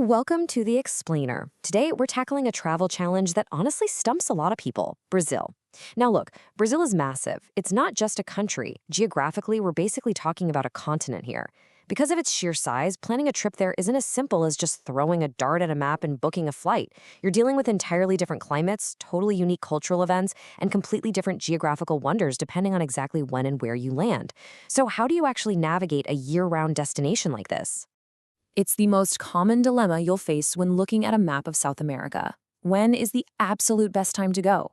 Welcome to The Explainer. Today, we're tackling a travel challenge that honestly stumps a lot of people, Brazil. Now look, Brazil is massive. It's not just a country. Geographically, we're basically talking about a continent here. Because of its sheer size, planning a trip there isn't as simple as just throwing a dart at a map and booking a flight. You're dealing with entirely different climates, totally unique cultural events, and completely different geographical wonders depending on exactly when and where you land. So how do you actually navigate a year-round destination like this? It's the most common dilemma you'll face when looking at a map of South America. When is the absolute best time to go?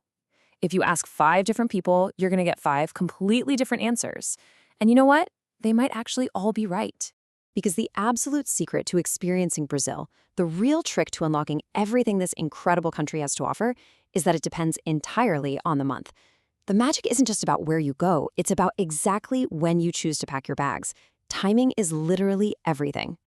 If you ask 5 different people, you're going to get 5 completely different answers. And you know what? They might actually all be right. Because the absolute secret to experiencing Brazil, the real trick to unlocking everything this incredible country has to offer, is that it depends entirely on the month. The magic isn't just about where you go, it's about exactly when you choose to pack your bags. Timing is literally everything.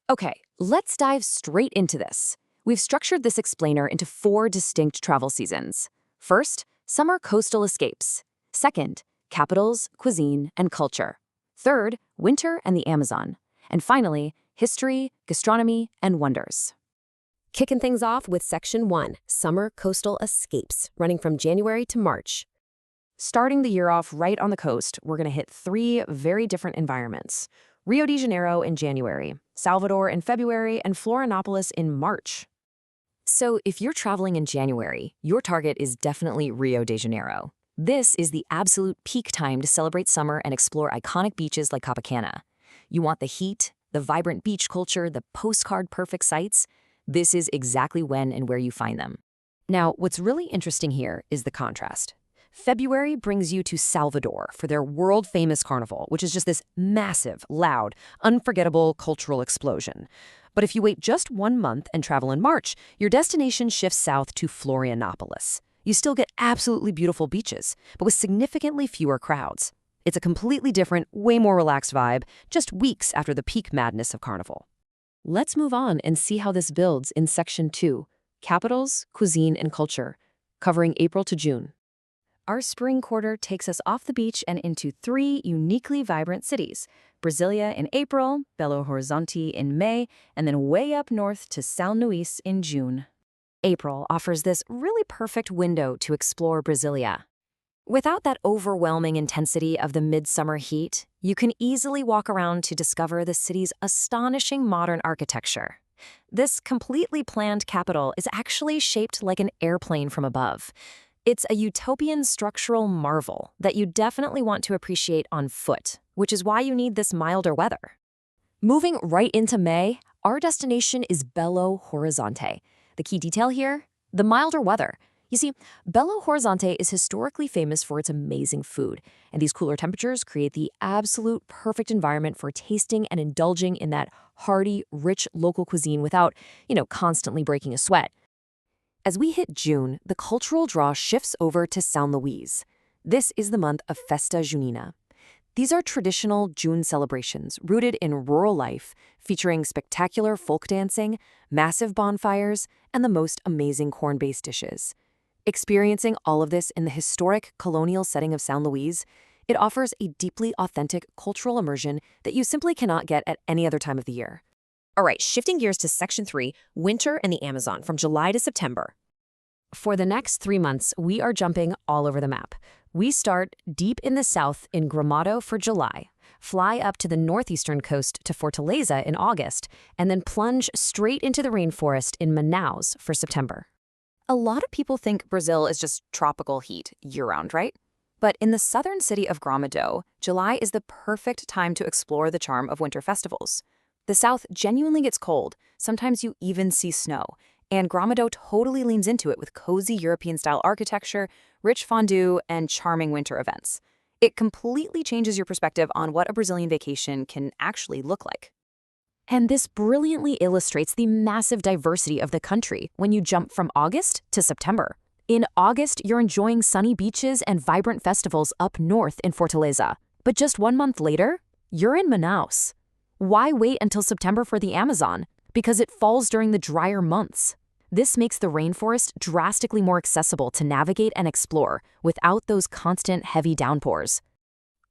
Okay, let's dive straight into this. We've structured this explainer into 4 distinct travel seasons. First, summer coastal escapes. Second, capitals, cuisine, and culture. Third, winter and the Amazon. And finally, history, gastronomy, and wonders. Kicking things off with Section 1, Summer Coastal Escapes, running from January to March. Starting the year off right on the coast, we're going to hit 3 very different environments. Rio de Janeiro in January, Salvador in February, and Florianopolis in March. So if you're traveling in January, your target is definitely Rio de Janeiro. This is the absolute peak time to celebrate summer and explore iconic beaches like Copacabana. You want the heat, the vibrant beach culture, the postcard-perfect sights? This is exactly when and where you find them. Now, what's really interesting here is the contrast. February brings you to Salvador for their world-famous carnival, which is just this massive, loud, unforgettable cultural explosion. But if you wait just 1 month and travel in March, your destination shifts south to Florianopolis. You still get absolutely beautiful beaches, but with significantly fewer crowds. It's a completely different, way more relaxed vibe, just weeks after the peak madness of carnival. Let's move on and see how this builds in Section 2, Capitals, Cuisine, and Culture, covering April to June. Our spring quarter takes us off the beach and into 3 uniquely vibrant cities: Brasilia in April, Belo Horizonte in May, and then way up north to São Luís in June. April offers this really perfect window to explore Brasilia. Without that overwhelming intensity of the midsummer heat, you can easily walk around to discover the city's astonishing modern architecture. This completely planned capital is actually shaped like an airplane from above. It's a utopian structural marvel that you definitely want to appreciate on foot, which is why you need this milder weather. Moving right into May, our destination is Belo Horizonte. The key detail here? The milder weather. You see, Belo Horizonte is historically famous for its amazing food, and these cooler temperatures create the absolute perfect environment for tasting and indulging in that hearty, rich local cuisine without, constantly breaking a sweat. As we hit June, the cultural draw shifts over to São Luís. This is the month of Festa Junina. These are traditional June celebrations rooted in rural life, featuring spectacular folk dancing, massive bonfires, and the most amazing corn-based dishes. Experiencing all of this in the historic colonial setting of São Luís, it offers a deeply authentic cultural immersion that you simply cannot get at any other time of the year. All right, shifting gears to Section 3, Winter and the Amazon, from July to September. For the next 3 months, we are jumping all over the map. We start deep in the south in Gramado for July, fly up to the northeastern coast to Fortaleza in August, and then plunge straight into the rainforest in Manaus for September. A lot of people think Brazil is just tropical heat year-round, right? But in the southern city of Gramado, July is the perfect time to explore the charm of winter festivals. The south genuinely gets cold, sometimes you even see snow, and Gramado totally leans into it with cozy European-style architecture, rich fondue, and charming winter events. It completely changes your perspective on what a Brazilian vacation can actually look like. And this brilliantly illustrates the massive diversity of the country when you jump from August to September. In August, you're enjoying sunny beaches and vibrant festivals up north in Fortaleza. But just 1 month later, you're in Manaus. Why wait until September for the Amazon? Because it falls during the drier months. This makes the rainforest drastically more accessible to navigate and explore without those constant heavy downpours.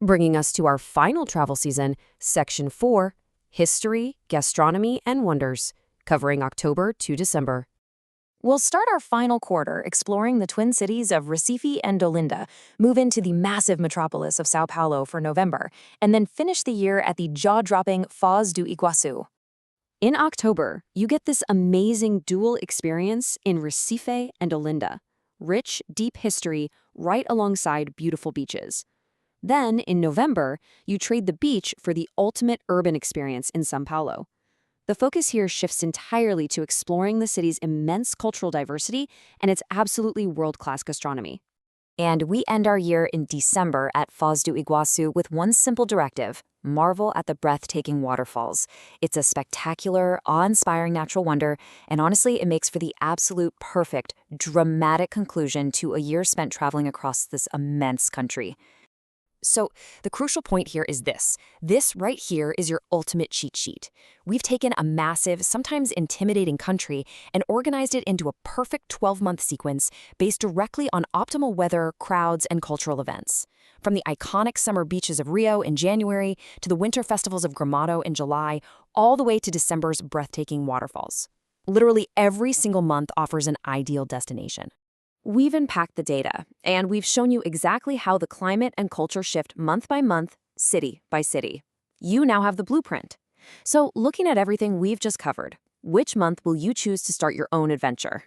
Bringing us to our final travel season, Section 4, History, Gastronomy, and Wonders, covering October to December. We'll start our final quarter exploring the twin cities of Recife and Olinda, move into the massive metropolis of Sao Paulo for November, and then finish the year at the jaw-dropping Foz do Iguaçu. In October, you get this amazing dual experience in Recife and Olinda. Rich, deep history right alongside beautiful beaches. Then, in November, you trade the beach for the ultimate urban experience in São Paulo. The focus here shifts entirely to exploring the city's immense cultural diversity and its absolutely world-class gastronomy. And we end our year in December at Foz do Iguaçu with one simple directive: marvel at the breathtaking waterfalls. It's a spectacular, awe-inspiring natural wonder, and honestly, it makes for the absolute perfect, dramatic conclusion to a year spent traveling across this immense country. So, the crucial point here is this. This right here is your ultimate cheat sheet. We've taken a massive, sometimes intimidating country and organized it into a perfect 12-month sequence based directly on optimal weather, crowds, and cultural events. From the iconic summer beaches of Rio in January to the winter festivals of Gramado in July, all the way to December's breathtaking waterfalls. Literally every single month offers an ideal destination. We've unpacked the data, and we've shown you exactly how the climate and culture shift month by month, city by city. You now have the blueprint. So, looking at everything we've just covered, which month will you choose to start your own adventure?